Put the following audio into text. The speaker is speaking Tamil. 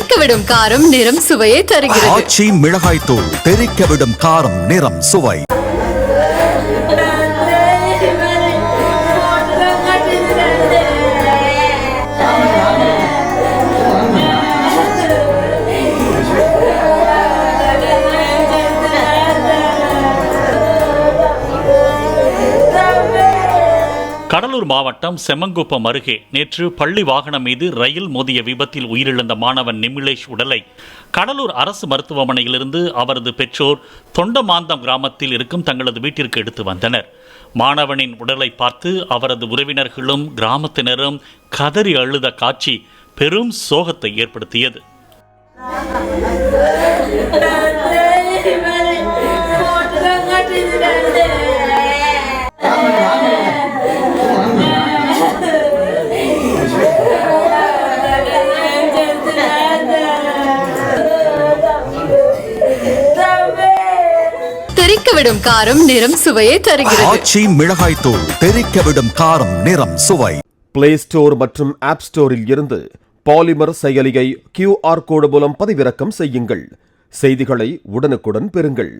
தெறிக்கவிடும் காரம் நிறம் சுவையை தருகிறது. ஆச்சி மிளகாய் தூள் தெறிக்கவிடும் காரம் நிறம் சுவை. கடலூர் மாவட்டம் செம்மங்குப்பம் அருகே நேற்று பள்ளி வாகனம் மீது ரயில் மோதிய விபத்தில் உயிரிழந்த மாணவன் நிமிலேஷ் உடலை கடலூர் அரசு மருத்துவமனையிலிருந்து அவரது பெற்றோர் தொண்டமாந்தம் கிராமத்தில் இருக்கும் தங்களது வீட்டிற்கு எடுத்து வந்தனர். மாணவனின் உடலை பார்த்து அவரது உறவினர்களும் கிராமத்தினரும் கதறி அழுத காட்சி பெரும் சோகத்தை ஏற்படுத்தியது. தெறிக்கவிடும் காரம் நிறம் சுவையை தருகிறது. ஆச்சி மிளகாய் தூள் தெறிக்கவிடும் காரம் நிறம் சுவை. பிளே ஸ்டோர் மற்றும் ஆப் ஸ்டோரில் இருந்து பாலிமர் செயலியை QR கோடு மூலம் பதிவிறக்கம் செய்யுங்கள். செய்திகளை உடனுக்குடன் பெறுங்கள்.